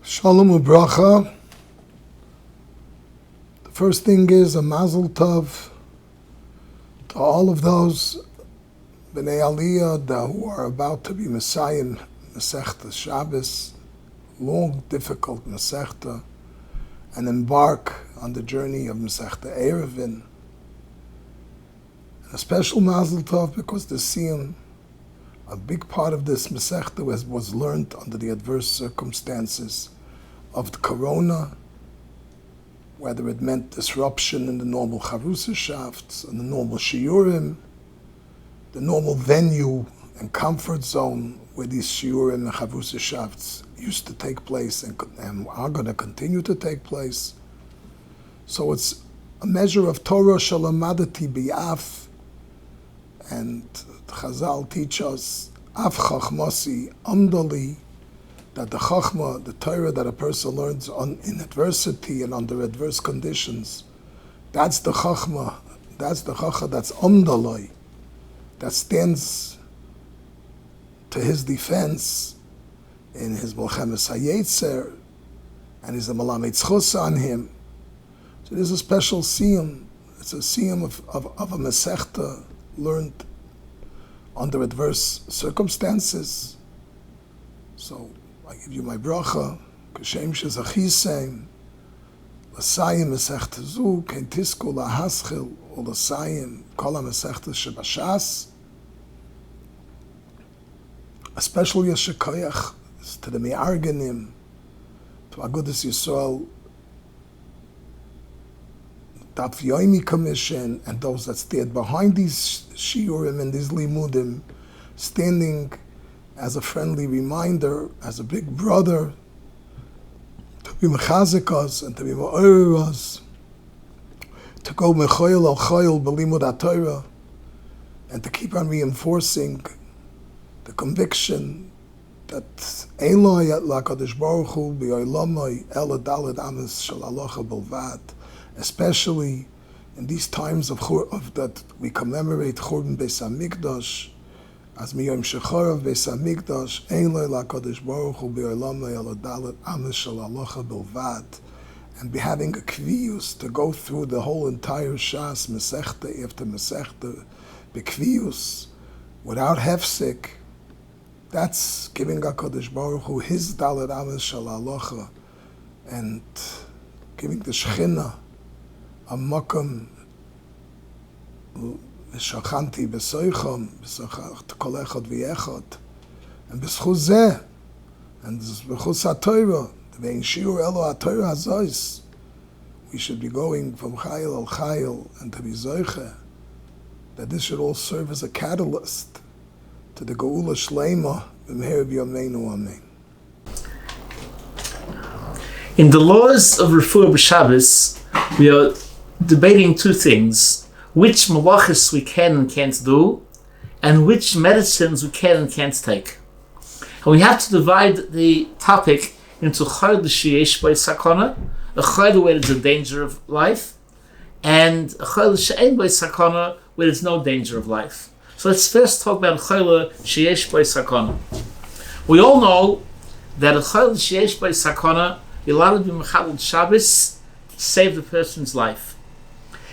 Shalom ubracha. The first thing is a mazel tov to all of those b'nei aliyah who are about to be Messiah Masechta Shabbos, long, difficult Masechta, and embark on the journey of Masechta Erevin. And a special mazel tov because the siyum, a big part of this Masechta was learned under the adverse circumstances of the Corona, whether it meant disruption in the normal Charusashafts, and the normal Shiurim, the normal venue and comfort zone where these Shiurim and Charusashafts used to take place and are going to continue to take place. So it's a measure of Torah shalamadati bi'af, and Chazal teach us, Af Chachmasi Amdali, that the Chachma, the Torah that a person learns in adversity and under adverse conditions, that's the Chachma, that's Amdalai, that stands to his defense in his Melchemes HaYetzer, and is a Malamed Tzchus on him. So there's a special siyum. It's a siyum of a Masechta learned under adverse circumstances. So I give you my bracha, Kashem Shezachisem, L'sayim Masechta Zu, Kein Tisku Lahaschil, or L'sayim, Kol HaMasechta Shebashas. A special Yeshikoyach to the Me'arganim, to Agudas Yisrael, Daf Yomi Commission, and those that stand behind these shiurim and these limudim, standing as a friendly reminder, as a big brother, to be mechazik us and to be ma'orer us, to go mechoyel al choyel b'limud HaTorah, and to keep on reinforcing the conviction that Eloi at LaKadosh Baruch Hu b'yoylamai ela daled amis shel halacha bilvad, especially in these times of that we commemorate Churban Beis HaMikdash, as miyom shecharav Beis HaMikdash, Eloi LaKadosh Baruch Hu b'yoylamai ela daled amis shel halacha bilvad, and be having a kviyus to go through the whole entire Shas, Masechta after Masechta, b'kviyus, without hefsek. That's giving HaKadosh Baruch Hu his Daled Ames Shal Halacha, and giving the Shechina a makam v'shachanti b'soicham b'sachat kol echad v'yechad, and b'schus zeh, and b'schus HaTorah, v'ein shiur elo HaTorah hazois, we should be going from chayil al chayil, and to be zoiche, that this should all serve as a catalyst to the Geula Shleima b'meher b'yameinu amen. In the laws of ורפואה Shabbos, we are debating two things: which malachas we can and can't do, and which medicines we can and can't take. And we have to divide the topic into chole sheyesh bo sakana, a chole where there's a danger of life, and a chole she'ein bo sakana, where there's no danger of life. So let's first talk about chole sheyesh bo sakana. We all know that a chole sheyesh bo sakana, you're allowed to be mechalel Shabbos to save the person's life.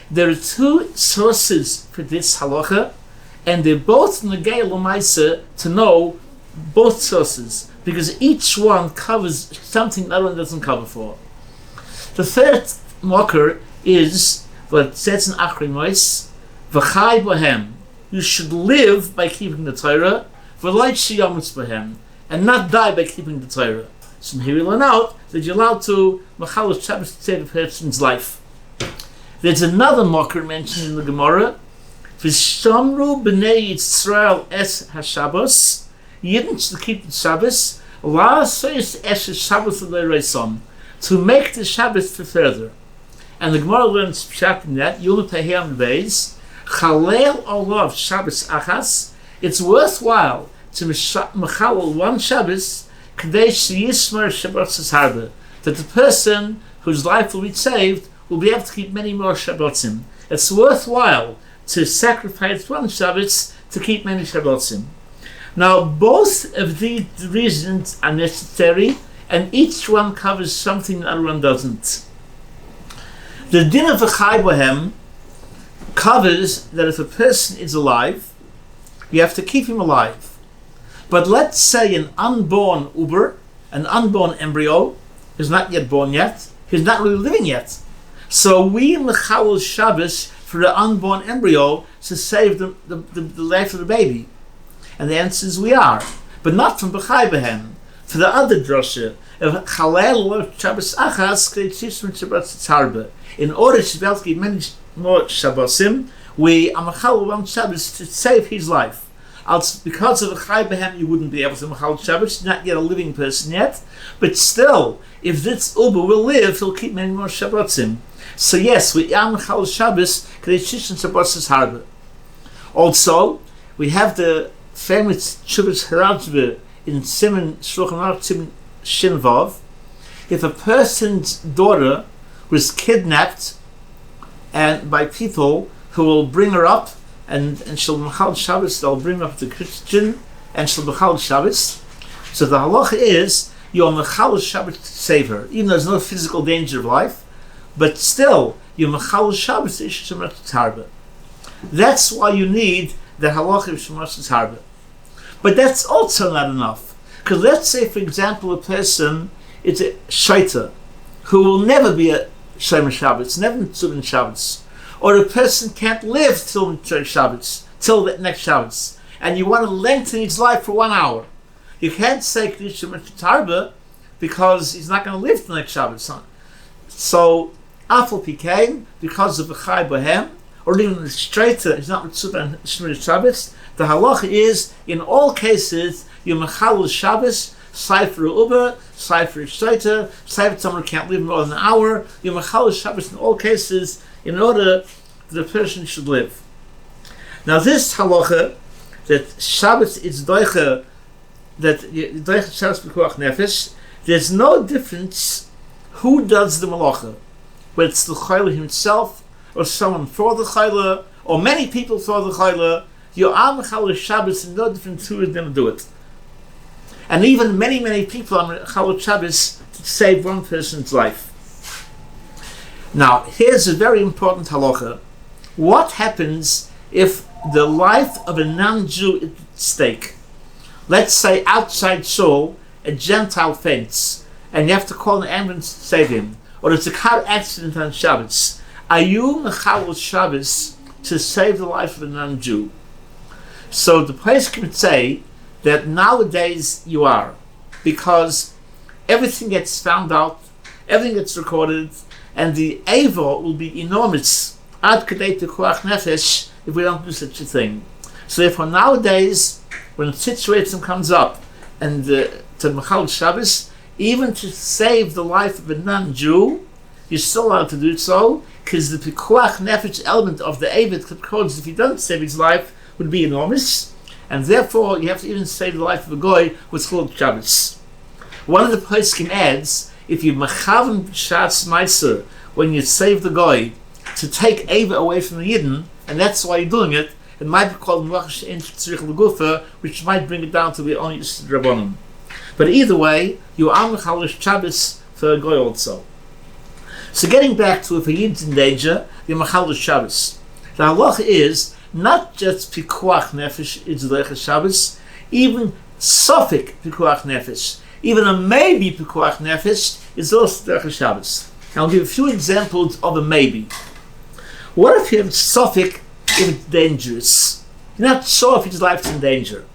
There are two sources for this halacha, and they're both negei l'maisa to know both sources, because each one covers something the other one doesn't cover for. The third marker is what it says in Achri Mois, v'chai bohem. You should live by keeping the Torah, v'lai shiyamus bohem, and not die by keeping the Torah. So here we learn out that you're allowed to mechalel Shabbos to save a person's life. There's another marker mentioned in the Gemara, v'shamru b'nei Yisrael es haShabbos, Yidden should keep the Shabbos, la sois es Shabbos l'reisom, to make the Shabbos for further. And the Gemara learns pshat in that, Yulu Tehiyam Beis, Chalel olav Shabbos achas, it's worthwhile to mechalel one Shabbos, K'dei sheyismar Shabbotzos harbe, that the person whose life will be saved will be able to keep many more Shabbotzim. It's worthwhile to sacrifice one Shabbos to keep many Shabbotzim. Now, both of these reasons are necessary and each one covers something the other one doesn't. The din of v'chai bohem covers that if a person is alive, you have to keep him alive. But let's say an unborn uber, an unborn embryo, is not yet born yet, he's not really living yet. So we mechalel Shabbos for the unborn embryo to save the life of the baby. And the answer is we are. But not from b'chai bohem. For the other drosha, if chalel Shabbos achas k'leitzishim Shabbat tzarbe. In order to be able to give many more Shabbosim, we are mechalel one Shabbos to save his life. Because of b'chai bohem, you wouldn't be able to mechalel Shabbos. Not yet a living person yet, but still, if this uber will live, he'll keep many more Shabbosim. So yes, we are mechalel Shabbos k'leitzishim Shabbat tzarbe. Also, we have the famous Chuvas Harajbe in Siman Shulchan Aruch Siman Shin Vav. If a person's daughter was kidnapped and by people who will bring her up and she'll mechalel Shabbos, they'll bring her up to Christian and she'll mechalel Shabbos. So the halacha is you're mechalel Shabbos to save her, even though there's no physical danger of life, but still you're mechalel Shabbos to issue Shemat Tarba. That's why you need the halacha of Shemat Tarba. But that's also not enough. Because let's say, for example, a person is a shaita who will never be a Shomer Shabbos, never Mitzvah Shabbos, or a person can't live till Shabbos, till the next Shabbos, and you want to lengthen his life for 1 hour. You can't say Kedusha Tarba because he's not going to live till the next Shabbos. So, Afal Pikain, because of the Chai Bohem, or even the straiter, he's not Mitzvah and Shemir Shabbos, the halacha is, in all cases, you mechalel Shabbos, Sefer Uber, Sefer Shtaita, Sefer someone who can't live more than an hour, you mechalel Shabbos in all cases, in order that the person should live. Now this halacha, that Shabbos is doicha, that doicha Shabbos b'kuach nefesh, there's no difference who does the malacha, whether it's the chole himself, or someone for the chole, or many people for the chole. Your Am Challah Shabbos is no different who is going to do it. And even many people on Challah Shabbos to save one person's life. Now, here's a very important halacha. What happens if the life of a non-Jew is at stake? Let's say outside Shul, a Gentile faints, and you have to call an ambulance to save him. Or it's a car accident on Shabbos. Are you Challah Shabbos to save the life of a non-Jew? So the place can say that nowadays you are, because everything gets found out, everything gets recorded, and the Eivor will be enormous, ad kadei tekuach nefesh, if we don't do such a thing. So therefore nowadays, when a situation comes up, and to Mechalel Shabbos, even to save the life of a non-Jew, you're still allowed to do so, because the pekuach nefesh element of the Eivor records if he doesn't save his life, would be enormous, and therefore you have to even save the life of a goy with Chol Shabbos. One of the poskim adds, if you mechaven b'shatz meiser, when you save the goy, to take Eva away from the Yidden, and that's why you're doing it, it might be called Melacha she'ein tzrich l'gufa, which might bring it down to be only Rabbanim. But either way, you are mechalel Shabbos for a goy also. So getting back to if a Yid's in danger, you're mechalel Shabbos. The halacha is not just pikuach nefesh is doicha Shabbos, even sofik pikuach nefesh, even a maybe pikuach nefesh is also doicha Shabbos. And I'll give a few examples of a maybe. What if you have sofik if it's dangerous? You're not sure if his life's in danger,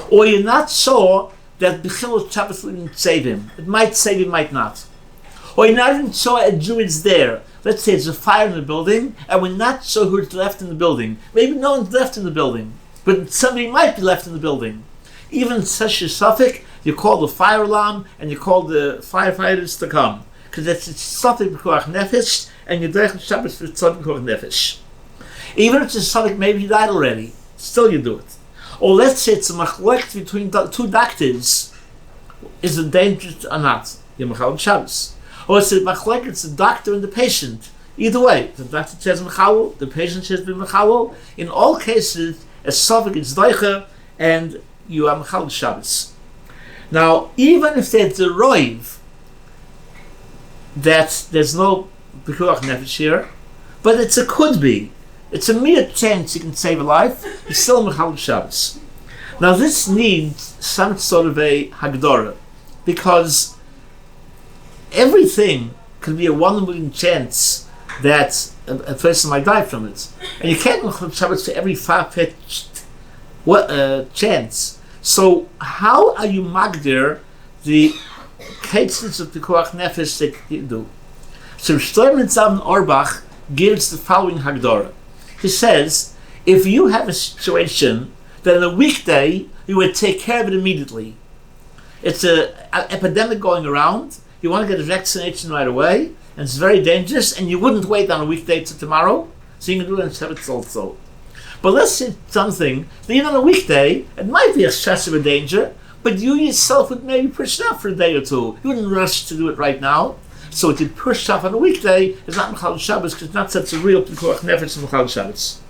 or you're not sure that b'chilul Shabbos will save him. It might save him, might not. Or you're not even sure a Jew is there. Let's say there's a fire in the building, and we're not sure who's left in the building. Maybe no one's left in the building, but somebody might be left in the building. Even in such a suffix, you call the fire alarm, and you call the firefighters to come. Because that's a suffix b'kuach nefesh, and you doich Shabbos for tzad b'kuach nefesh. Even if it's a suffix, maybe he died already, still you do it. Or let's say it's a machlek between two doctors. Is it dangerous or not? You're mechalel Shabbos. Or it's a machlek, it's the doctor and the patient. Either way, the doctor says mechalel, the patient says mechalel. In all cases, a suffix is doicha, and you are mechalel Shabbos. Now, even if they derive that there's no pikuach nefesh here, but it's a could be. It's a mere chance you can save a life. It's still mechalel Shabbos. Now, this needs some sort of a hagdara, because everything can be a 1 in a million chance that a person might die from it, and you can't mechalel Shabbos for every far-fetched chance. So, how are you magdir the cases of pikuach nefesh that you do? So Shlomo Zalman Auerbach gives the following hagdara. He says, if you have a situation that on a weekday you would take care of it immediately, it's an epidemic going around, you want to get a vaccination right away, and it's very dangerous, and you wouldn't wait on a weekday to tomorrow, so you can do it on Shabbat also. But let's say something that even on a weekday, it might be a stress of a danger, but you yourself would maybe push it off for a day or two. You wouldn't rush to do it right now. So it could push off on a weekday. It's not mechalel Shabbos because it's not such a real pikuach nefesh in mechalel Shabbos.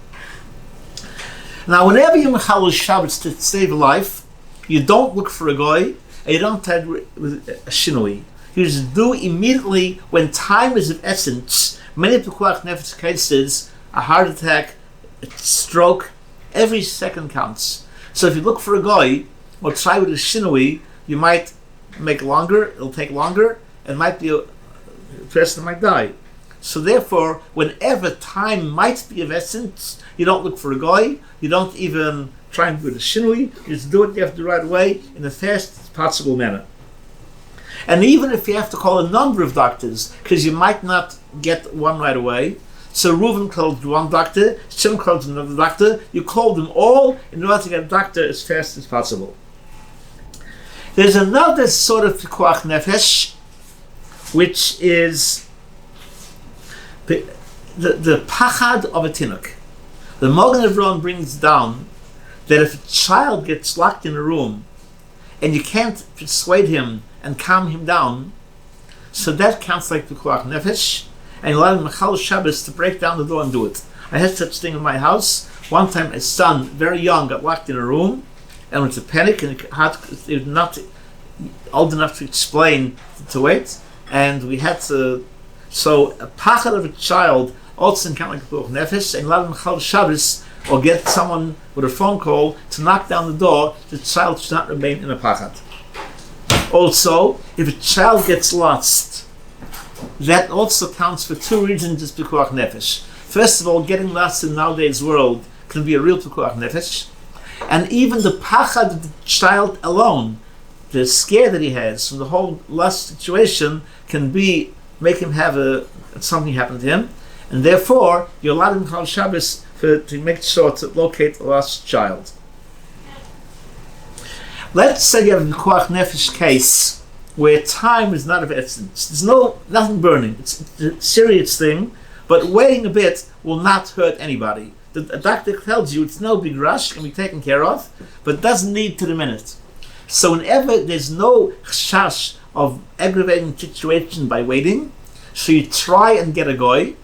Now, whenever you mechalel Shabbos to save a life, you don't look for a goy and you don't try with a shinui. You just do immediately when time is of essence. Many pikuach nefesh cases, a heart attack, a stroke, every second counts. So if you look for a goy or try with a shinui, you might make longer. It'll take longer, and might be a person might die. So therefore, whenever time might be of essence, you don't look for a goy, you don't even try and do a shinui, you just do what you have to do right away in the fastest possible manner. And even if you have to call a number of doctors, because you might not get one right away, so Reuven called one doctor, Shimon called another doctor, you call them all in order to get a doctor as fast as possible. There's another sort of pikuach nefesh, which is the pachad of a tinuk. The Magen Avraham brings down that if a child gets locked in a room and you can't persuade him and calm him down, so that counts like pikuach nefesh, and you allow him mechalel Shabbos to break down the door and do it. I had such thing in my house. One time a son, very young, got locked in a room and went to panic, and he was not old enough to explain to wait. And we had to, so a pachad of a child also can like a pikuach nefesh, and allow him mechalel Shabbos, or get someone with a phone call to knock down the door. The child should not remain in a pachad. Also, if a child gets lost, that also counts for two reasons as pikuach nefesh. First of all, getting lost in nowadays world can be a real pikuach nefesh, and even the pachad of the child alone, the scare that he has from the whole lost situation, can be make him have something happen to him, and therefore you allow him mechalel Shabbos to make sure to locate a lost child. Let's say you have a pikuach nefesh case where time is not of essence. There's nothing burning. It's a serious thing, but waiting a bit will not hurt anybody. The doctor tells you it's no big rush, can be taken care of, but doesn't need to the minute. So whenever there's no chash of aggravating situation by waiting, so you try and get a goy,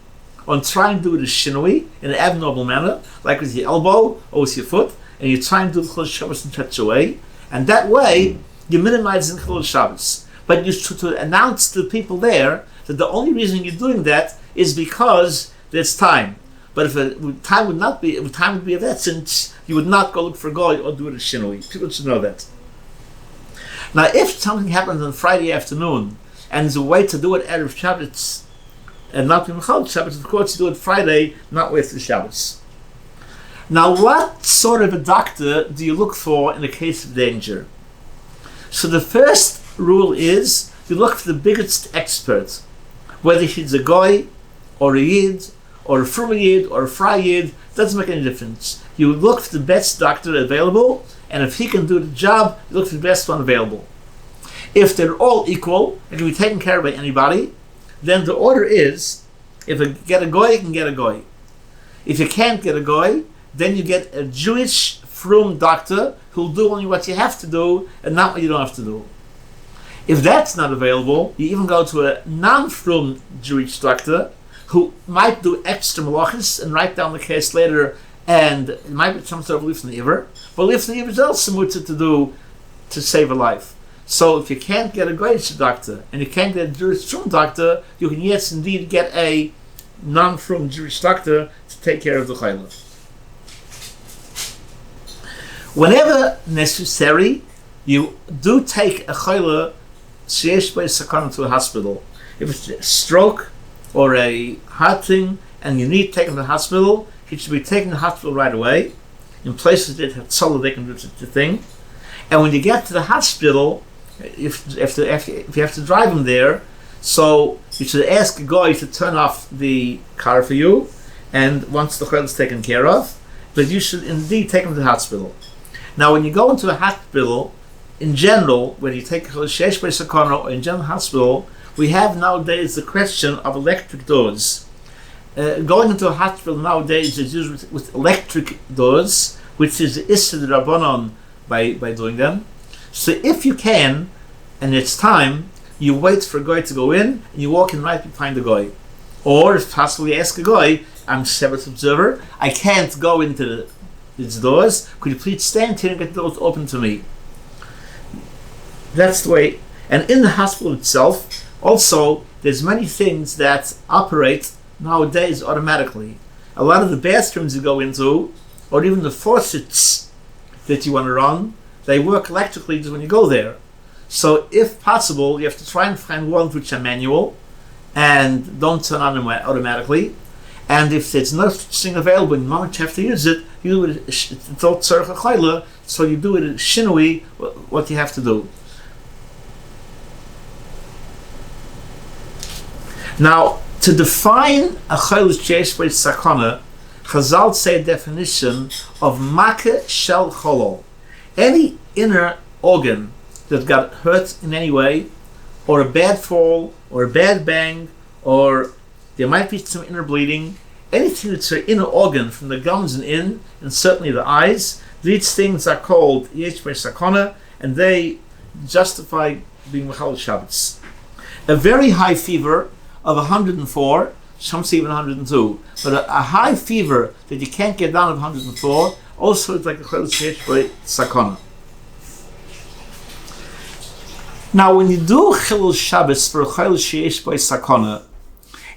or try and do it a shinui in an abnormal manner, like with your elbow or with your foot, and you try and do the chol Shabbos in such a way, and that way you minimize the chol Shabbos. But you should to announce to the people there that the only reason you're doing that is because there's time. But if time would be of essence, you would not go look for a goy or do it a shinui. People should know that. Now, if something happens on Friday afternoon and there's a way to do it Erev Shabbos and not be mechalel Shabbos, of course you do it Friday, not wait for Shabbos. Now, what sort of a doctor do you look for in a case of danger? So the first rule is you look for the biggest expert, whether he's a goy or a yid or a frum yid or a fry yid, doesn't make any difference. You look for the best doctor available, and if he can do the job, you look for the best one available. If they're all equal and can be taken care of by anybody, then the order is, if you get a goy, you can get a goy. If you can't get a goy, then you get a Jewish frum doctor who'll do only what you have to do and not what you don't have to do. If that's not available, you even go to a non-frum Jewish doctor who might do extra malachas and write down the case later, and it might be some sort of lifnei iver. But lifnei iver is also mutter to do to save a life. So if you can't get a Goyish doctor and you can't get a Jewish Frum doctor, you can yes indeed get a non-Frum Jewish doctor to take care of the Chayla. Whenever necessary, you do take a Chayla sheyesh bo sakana to a hospital. If it's a stroke or a heart thing and you need to take him to the hospital, he should be taken to the hospital right away. In places that have tzala, they can do such a thing. And when you get to the hospital, if you have to drive him there, so you should ask a guy to turn off the car for you, and once the chayla is taken care of, but you should indeed take him to the hospital. Now, when you go into a hospital, in general, when you take a sheyesh bo sakana or in general hospital, we have nowadays the question of electric doors. Going into a hospital nowadays is used with electric doors, which is Issa the Rabbanon by doing them. So if you can, and it's time, you wait for a guy to go in, and you walk in right behind the guy. Or if possible, you ask a guy, I'm a Sabbath observer, I can't go into these doors, could you please stand here and get the doors open to me? That's the way. And in the hospital itself, also, there's many things that operate nowadays automatically. A lot of the bathrooms you go into, or even the faucets that you want to run, they work electrically just when you go there. So if possible, you have to try and find ones which are manual and don't turn on them automatically. And if there's no such thing available and the moment you have to use it, you do it so you do it in shinui, what you have to do. Now, to define a chayla sheyesh bo sakana, Chazal say a definition of makeh shel cholol. Any inner organ that got hurt in any way, or a bad fall, or a bad bang, or there might be some inner bleeding, anything that's an inner organ from the gums and certainly the eyes, these things are called sheyesh bo sakana, and they justify being mechal Shabbos. A very high fever of 104, some say even 102, but a high fever that you can't get down of 104, also it's like a chayla sheyesh bo sakana. Now, when you do Chilul Shabbos for a chayla sheyesh bo sakana,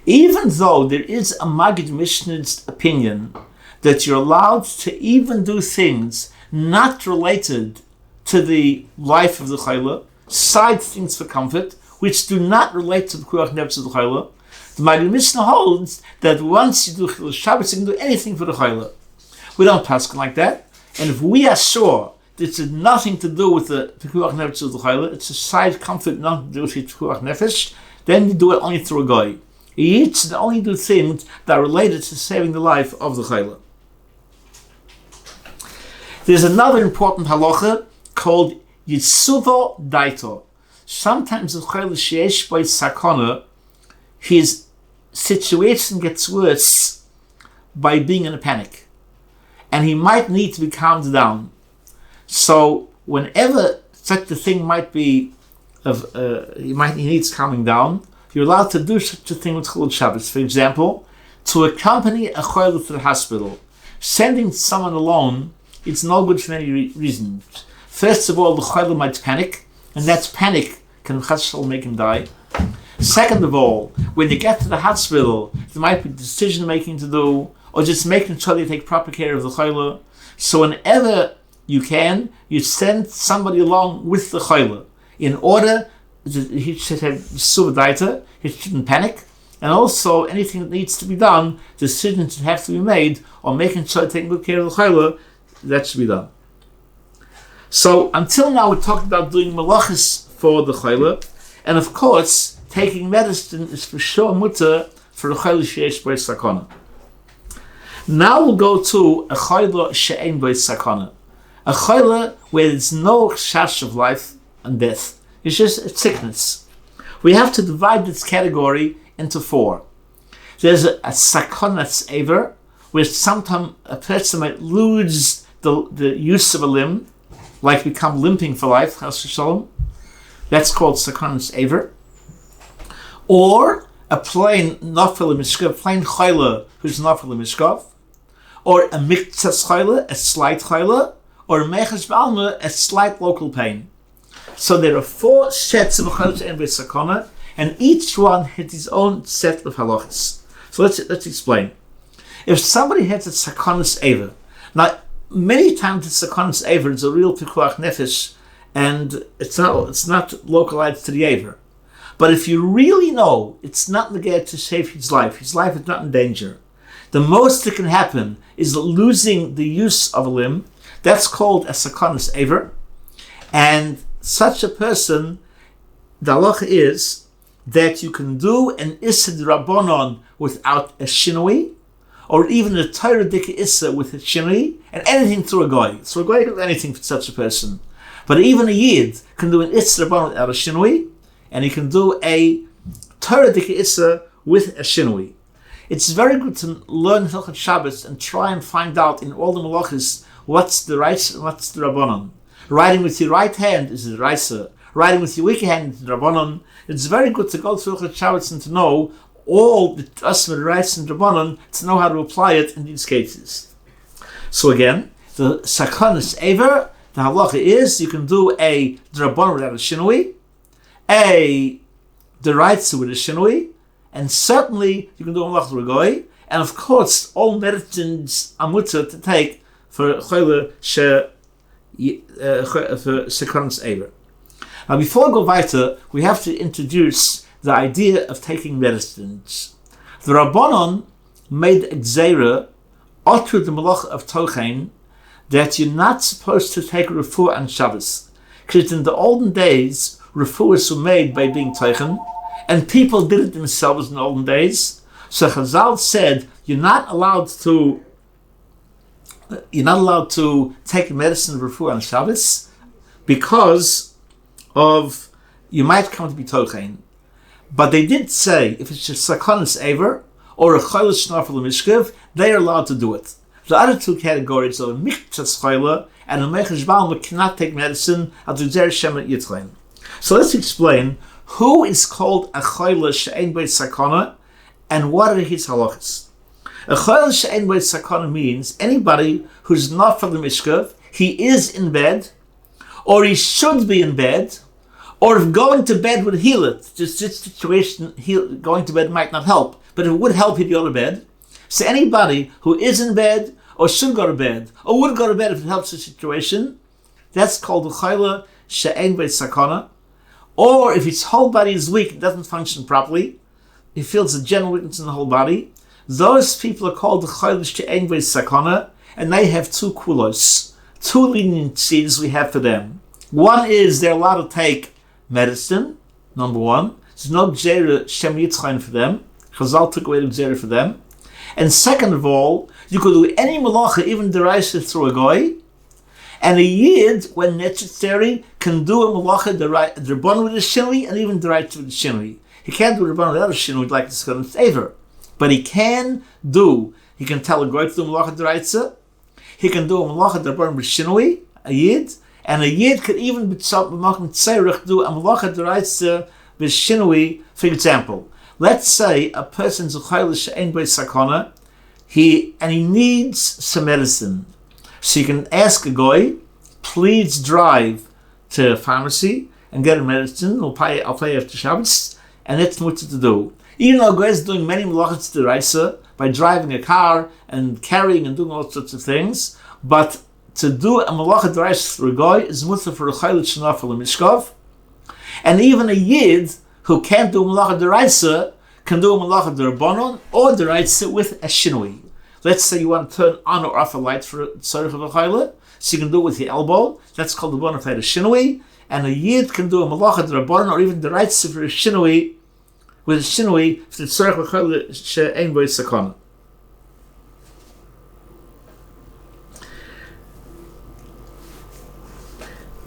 even though there is a Maggid Mishnah's opinion that you're allowed to even do things not related to the life of the chayla, side things for comfort, which do not relate to the Kuach Nefesh of the Chayla, the Maggid Mishnah holds that once you do Chilul Shabbos, you can do anything for the Chayla. We don't pass like that. And if we are sure that it's nothing to do with the Kuach Nefesh of the Chayla, it's a side comfort, nothing to do with the Kuach Nefesh, then you do it only through a guy. You should only do things that are related to saving the life of the Chayla. There's another important halacha called Yitzuvo Daito. Sometimes the chayla sheyesh bo sakana, his situation gets worse by being in a panic, and he might need to be calmed down. So whenever such a thing might be, he needs calming down, you're allowed to do such a thing with Chilul Shabbos. For example, to accompany a chayla to the hospital. Sending someone alone, it's no good for any reason. First of all, the chayla might panic, and that's panic can make him die. Second of all, when you get to the hospital, there might be decision making to do, or just making sure you take proper care of the chayla. So whenever you can, you send somebody along with the chayla in order that he should have suidaita, he shouldn't panic, and also anything that needs to be done, decisions that have to be made, or making sure taking good care of the chayla, that should be done. So until now we talked about doing malachas for the chayla, and of course taking medicine is for sure mutter for the chayla sheyesh bo sakana. Now we'll go to a chayla she'ein bo sakana, a chayla where there's no chash of life and death. It's just a sickness. We have to divide this category into four. There's a sakonas aver, where sometimes a person might lose the use of a limb, like become limping for life, chas v'shalom. That's called sakonas aver. Or a plain nafel mishkav, plain chayla who's nafel mishkav, or a miktsas chayla, a slight chayla, or a mechash b'alma, a slight local pain. So there are 4 sets of Chole She'ein Bo Sakana, and each one has his own set of halachas. So let's explain. If somebody has a Sakanas Ever, now many times the Sakanas Ever is a real Pikuach Nefesh, and it's not localized to the Ever. But if you really know it's not neged to save his life is not in danger, the most that can happen is losing the use of a limb. That's called a Sakanas Ever. And such a person, the halacha is that you can do an Issa D'Rabbanon without a Shinui, or even a Torah Dika Issa with a Shinui, and anything through a Goy. So a Goy can do anything for such a person. But even a Yid can do an Issa D'Rabbanon without a Shinui, and he can do a Torah Dika Issa with a Shinui. It's very good to learn Hilchot Shabbos and try and find out in all the malachas what's the right and what's the Rabbanon. Writing with your right hand is the Raisa. Writing with your wicked hand is the Rabbanon. It's very good to go through Hilchot Shabbos and to know all the Asma, Raisa and Rabbanon, to know how to apply it in these cases. So again, the Sakanas Ever, the halacha is you can do a Rabbanon without a Shinui, a Deraitza with a Shinui, and certainly you can do a Malach Regoy, and of course all medicines are mutter to take for Chole for Sakanas Ever. Now before I go weiter, we have to introduce the idea of taking medicines. The Rabbanon made a Gzeira after the Malach of Tochein that you're not supposed to take ורפואה on Shabbos, because in the olden days ורפוahs were made by being Tochen, and people did it themselves in the olden days. So Chazal said you're not allowed to take medicine of ורפואה on Shabbos because of you might come to be Tochein. But they did say if it's a Sakanas Ever or a Chole Shnafel Mishkev, they are allowed to do it. The other 2 categories are a Mikchas Chole and a Mechesh Balma cannot take medicine at the Zer Shemet Yitlein. So let's explain who is called a Chole She'ein Bo Sakana and what are his halachas. A Chole She'ein Bo Sakana means anybody who's not for the Mishkev, he is in bed, or he should be in bed, or if going to bed would heal it. Just this situation, going to bed might not help, but if it would help, he'd go to bed. So anybody who is in bed, or should go to bed, or would go to bed if it helps the situation, that's called the Chole She'ein Bo Sakana. Or if his whole body is weak, it doesn't function properly, he feels a general weakness in the whole body, those people are called the Chole She'ein Bo Sakana, and they have 2 kulos, 2 leniencies we have for them. One is they're allowed to take medicine, number 1. There's no Gzeira Shem Yitzchayin for them. Chazal took away the Gzeira for them. And second of all, you could do any malacha, even deraisa through a goy, and a Yid, when necessary, can do a malacha Rabbanon with a Shinui and even deraisa with a Shinui. He can't do Rabbanon without a Shinui like the Sakanas Ever. But he can tell a goy to do malacha deraisa, he can do a malacha Rabbanon with Shinui, a Yid, and a Yid could even do a malacha deraisa with Shinui. For example, let's say a person's a Chole She'ein Bo Sakana, he needs some medicine. So you can ask a goy, please drive to a pharmacy and get a medicine. I'll pay after Shabbos, and that's what to do. Even though a goy is doing many malachas deraisa by driving a car and carrying and doing all sorts of things, but to do a malacha deraisa through a goy is mutter for a Chole Shnafel Mishkov, and even a Yid who can't do malacha deraisa can do a malacha d'Rabbanon or deraisa with a Shinui. Let's say you want to turn on or off a light for a tzarich of a chole, so you can do it with the elbow. That's called the bona fide Shinui. And a Yid can do a malacha d'Rabbanon or even deraisa for a Shinui, with a Shinui for the tzarich of a chole she'ein bo sakana.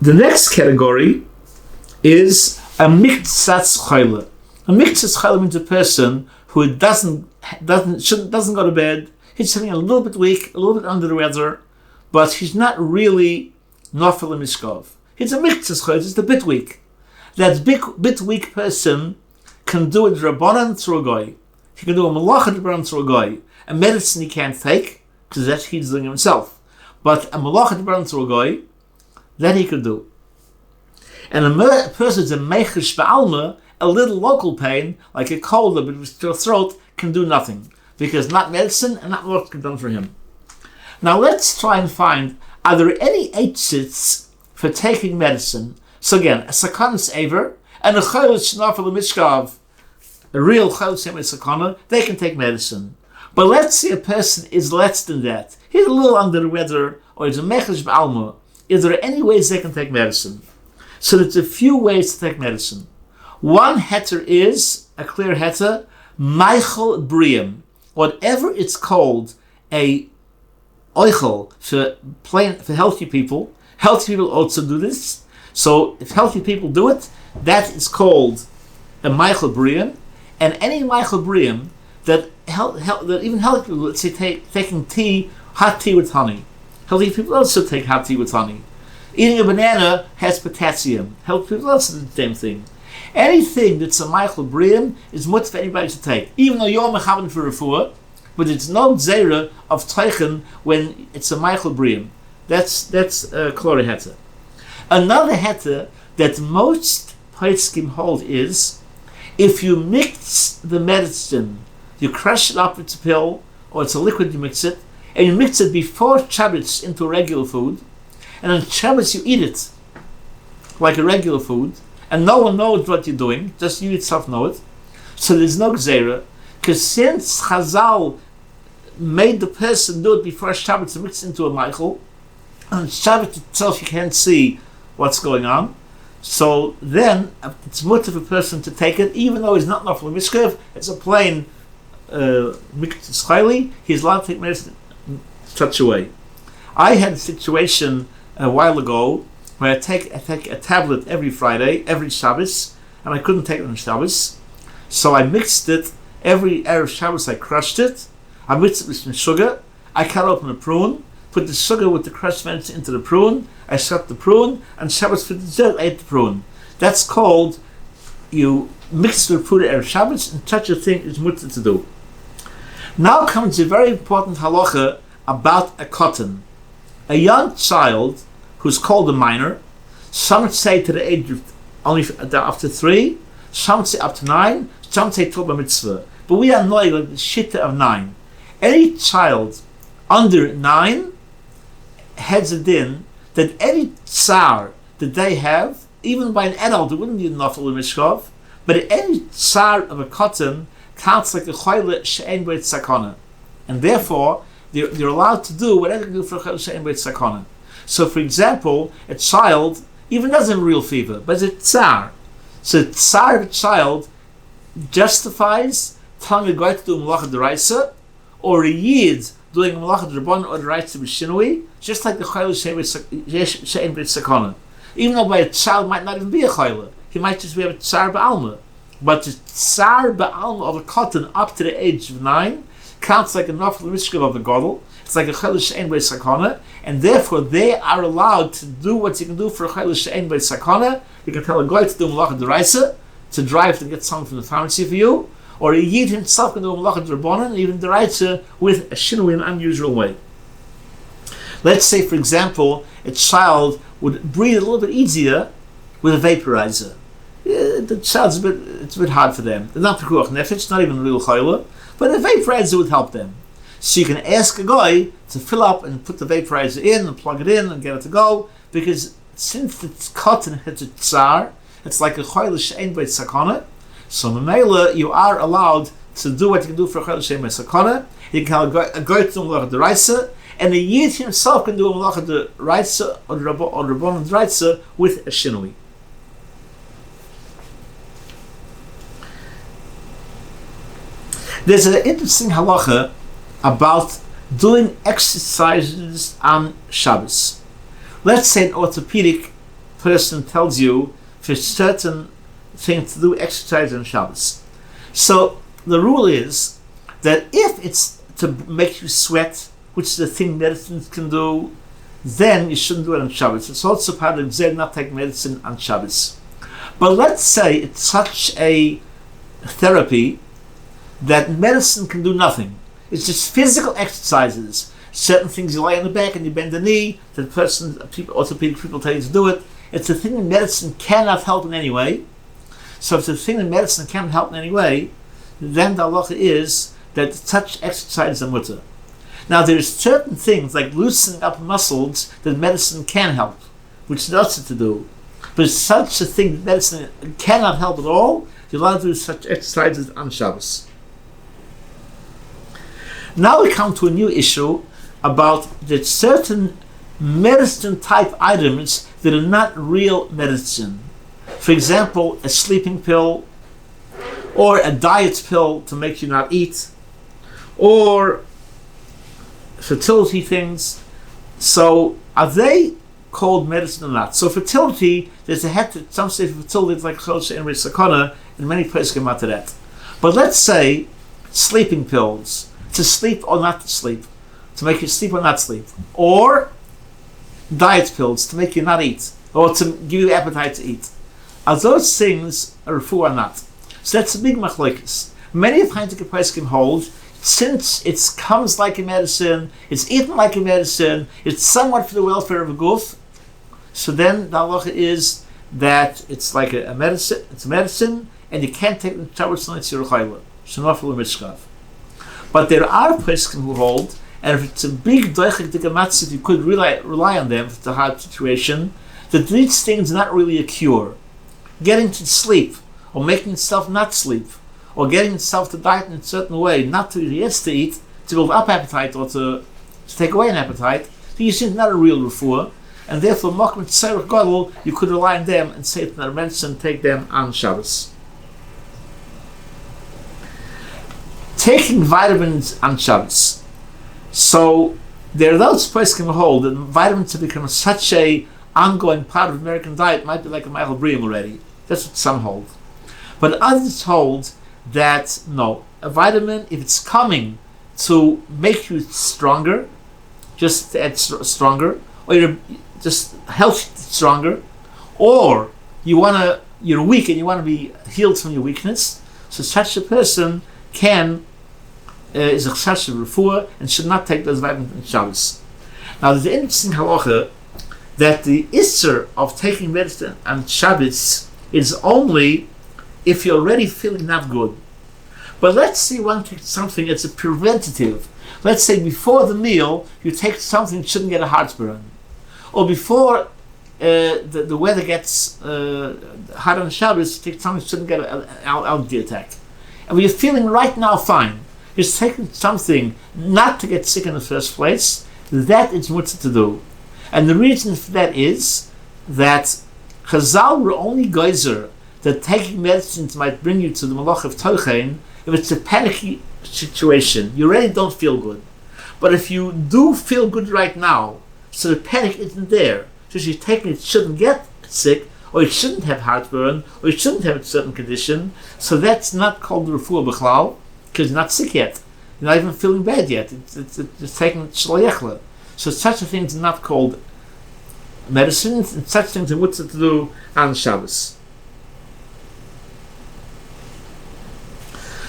The next category is a miktsas chole. A miktsas chole means a person who doesn't go to bed. He's feeling a little bit weak, a little bit under the weather, but he's not really nafel mishkov. He's a miktsas chole, just a bit weak. That bit weak person can do a Rabbanon through a goy. He can do a malacha Rabbanon through a goy. A medicine he can't take, because that he's doing himself. But a malacha Rabbanon through a goy, that he could do. And a person's a mechish ba'alma, a little local pain, like a cold or a throat, can do nothing, because not medicine and not what can be done for him. Now let's try and find, are there any eitzits for taking medicine? So again, a sakanus aver, and a chayot shnafel mishkav, a real chayot sakana, they can take medicine. But let's say a person is less than that. He's a little under the weather, or he's a mechish ba'alma. Is there any ways they can take medicine? So there's a few ways to take medicine. One heter is, a clear heter, Michael Briam. Whatever it's called, a oichel for healthy people also do this. So if healthy people do it, that is called a Michael Briam. And any Michael Briam that even healthy people, let's say taking tea, hot tea with honey. Healthy people also take hot tea with honey. Eating a banana has potassium. Healthy people also do the same thing. Anything that's a Michael Briam is much for anybody to take, even though you're mechaben for ורפואה, but it's no zera of teichen when it's a Michael Briam. That's Klori Heta. Another Heta that most poskim hold is, if you mix the medicine, you crush it up, it's a pill, or it's a liquid, you mix it, and you mix it before Shabbos into regular food, and on Shabbos you eat it like a regular food, and no one knows what you're doing, just you yourself know it. So there's no gzeira, because since Chazal made the person do it before Shabbos to mix into a Michael, on Shabbos itself you can't see what's going on, so then it's much of a person to take it, even though he's not nafel mishkev, it's a plain miktzis chayli, he's allowed to take medicine in such a way. I had a situation a while ago where I take a tablet every Friday, every Shabbos, and I couldn't take it on Shabbos, so I mixed it every Erev Shabbos. I crushed it, I mixed it with some sugar, I cut open a prune, put the sugar with the crushed medicine into the prune, I shut the prune, and Shabbos for dessert I ate the prune. That's called, you mix the prune at Erev Shabbos, and such a thing is mutter to do. Now comes a very important halacha about a cotton. A young child who's called a minor, some say to the age of only after 3, some say up to 9, some say till bar mitzvah. But we are knowing like the shitta of 9. Any child under 9 has a din that any tsar that they have, even by an adult, it wouldn't be enough for mishkov, but any tsar of a cotton counts like a chole she'en beit sakana, and therefore they're allowed to do whatever they can do for a chole she'en beit sakana. So, for example, a child even doesn't have real fever, but it's a tsar. So, a tsar of a child justifies telling a guy to do malacha d'oraisa, or a yid doing malacha d'rabbanan or d'oraisa b'shinui, just like the chole she'en beit sakana. Even though by a child might not even be a chole, he might just be a tsar ba'alma. But the tsar ba'alma of a cotton up to the age of 9 counts like a nafel mishkav of a gadol. It's like a chole she'en beit sakana, and therefore they are allowed to do what you can do for a chole she'en beit sakana. You can tell a guy to do malacha d'oraisa, to drive to get something from the pharmacy for you, or a yid himself can do malacha d'rabbanan, and even d'oraisa with a shinui in an unusual way. Let's say, for example, a child would breathe a little bit easier with a vaporizer. The child's it's a bit hard for them. They're not pekuach nefesh, not even real chayla, but a vaporizer would help them. So you can ask a guy to fill up and put the vaporizer in and plug it in and get it to go, because since it's cotton, it's a tsar, it's like a chayla she'en beit sakana. So memela, you are allowed to do what you can do for a chayla she'en beit sakana. You can have a guy to do malacha d'oraisa, and the yid himself can do a malacha d'oraisa or rabbanan d'oraisa with a shinui. There's an interesting halacha about doing exercises on Shabbos. Let's say an orthopedic person tells you for certain things to do exercise on Shabbos. So the rule is that if it's to make you sweat, which is the thing medicines can do, then you shouldn't do it on Shabbos. It's also part of Zed not take medicine on Shabbos. But let's say it's such a therapy that medicine can do nothing. It's just physical exercises. Certain things you lie on the back and you bend the knee, orthopedic people tell you to do it, it's a thing that medicine cannot help in any way. So if it's a thing that medicine cannot help in any way, then the halacha is that such exercise is a mutter. Now there's certain things like loosening up muscles that medicine can help, which is also to do. But such a thing that medicine cannot help at all, you're allowed to do such exercises on Shabbos. Now we come to a new issue about that certain medicine type items that are not real medicine. For example, a sleeping pill, or a diet pill to make you not eat, or fertility things. So are they called medicine or not? So fertility, there's a heter, some say fertility is like Halacha and Sakana, and many places come out to that. But let's say sleeping pills, to sleep or not to sleep, to make you sleep or not sleep, or diet pills to make you not eat, or to give you appetite to eat. Are those things a ורפואה or not? So that's a big machlokes. Many of Heineke Poskim hold, since it comes like a medicine, it's eaten like a medicine, it's somewhat for the welfare of a goof, so then the halacha is that it's like a medicine, it's a medicine, and you can't take the Shabbos unless you're a chayla. But there are Poskim who hold, and if it's a big doichik dikamatzik, you could rely on them if it's a hard situation, that these things are not really a cure. Getting to sleep, or making yourself not sleep, or getting yourself to diet in a certain way, not to eat, to build up appetite or to take away an appetite, these things are not a real ורפואה, and therefore Mokum Tzarech Gadol, you could rely on them and say it's not a medicine, take them on Shabbos. Taking vitamins on Shabbos. So there are those poskim who hold that vitamins have become such a ongoing part of American diet, might be like a Michael Briam already. That's what some hold. But others hold that no, a vitamin, if it's coming to make you stronger, just to add stronger, or you're just healthy stronger, or you're weak and you want to be healed from your weakness, so such a person is a such a ורפואה and should not take those vitamins in Shabbos. Now there's an interesting halacha that the isser of taking medicine on Shabbos is only if you're already feeling not good. But let's say one takes something that's a preventative. Let's say before the meal you take something that shouldn't get a heartburn, or before the weather gets hot on Shabbos, you take something that shouldn't get an allergy attack. And when you're feeling right now fine, you're taking something not to get sick in the first place, that is mutter to do. And the reason for that is that Chazal were only geyser that taking medicines might bring you to the malach of Tochein if it's a panicky situation. You really don't feel good. But if you do feel good right now, so the panic isn't there, so you're taking it shouldn't get sick, or you shouldn't have heartburn, or you shouldn't have a certain condition, so that's not called ורפואה b'chlal, because you're not sick yet. You're not even feeling bad yet. It's taking shlayechla. So such a thing is not called medicines, and such things are mutter to do on Shabbos.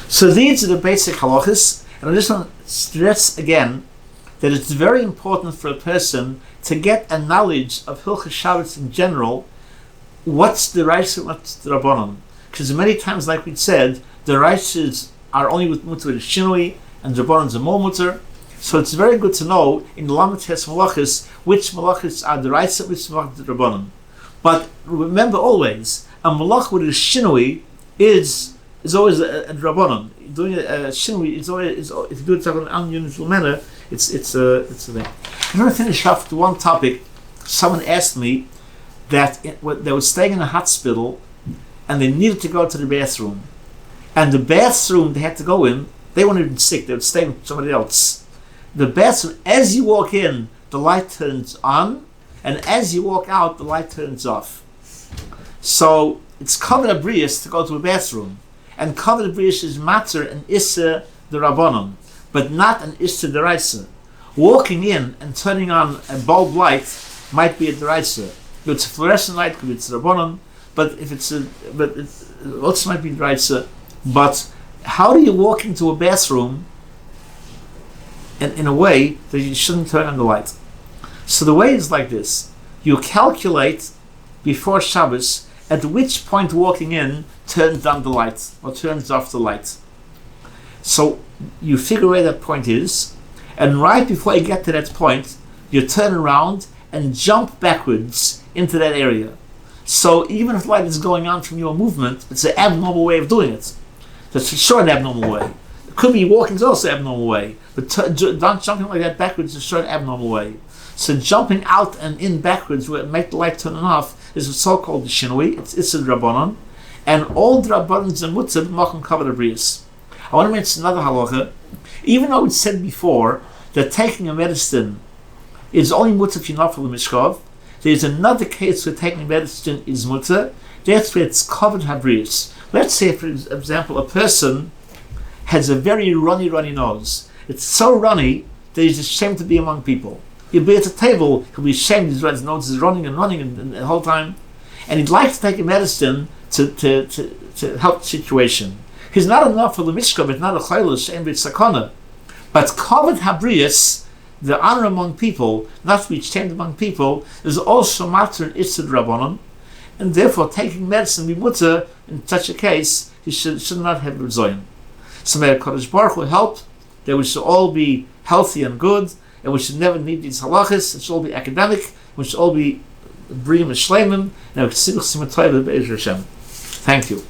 So these are the basic halachas, and I just want to stress again that it's very important for a person to get a knowledge of Hilchos Shabbos in general. What's the Raisa, what's the Rabbanon? Because many times, like we said, the Raisas are only with mutter with Shinui, and the Rabbanons are more mutter. So it's very good to know in the Lamed Tes Malachas which malachas are the Raisa, which malachas are the Rabbanon. But remember always, a malach with a Shinui is always a Rabbanon. Doing a Shinui is always, if you do it in an unusual manner, it's a thing. I'm going to finish off with one topic. Someone asked me that they were staying in a hospital and they needed to go to the bathroom. And the bathroom they had to go in, they weren't even sick, they would stay with somebody else. The bathroom, as you walk in, the light turns on, and as you walk out, the light turns off. So it's covered abrius to go to a bathroom. And covered abrius is matter and issa the Rabbanon, but not an issa the Raisa. Walking in and turning on a bulb light might be a Raisa. If it's a fluorescent light, could be it's Rabbanon, but if it's it also might be Raisa. But how do you walk into a bathroom in a way that you shouldn't turn on the light? So the way is like this: you calculate before Shabbos, at which point walking in turns down the light or turns off the light. So you figure where that point is, and right before you get to that point, you turn around and jump backwards into that area. So even if light is going on from your movement, it's an abnormal way of doing it. That's for sure an abnormal way. It could be walking is also an abnormal way, but not jumping like that backwards is sure an abnormal way. So jumping out and in backwards where it make the light turn off is a so-called shinui. It's a rabbanon, and all the rabbanons and mutzah machen cover the brius. I want to mention another halacha. Even though it's said before that taking a medicine is only mutzah if you're not for the mishkav, there's another case where taking medicine is mutzah. That's where it's covered habrius. Let's say, for example, a person has a very runny nose. It's so runny that he's ashamed to be among people. He'll be at a table, he'll be ashamed, his nose is running and the whole time. And he'd like to take a medicine to help the situation. He's not enough for the mishkav, it's not a chaylush, and it's sakana. But covered habrius, the honor among people, not to be ashamed among people, is also matter and itzad rabbanon, and therefore taking medicine be mutter in such a case, he should not have rezoyim. So may HaKadosh Baruch Hu help that we should all be healthy and good, and we should never need these halachas. It should all be academic. We should all be brim and shleimim. Thank you.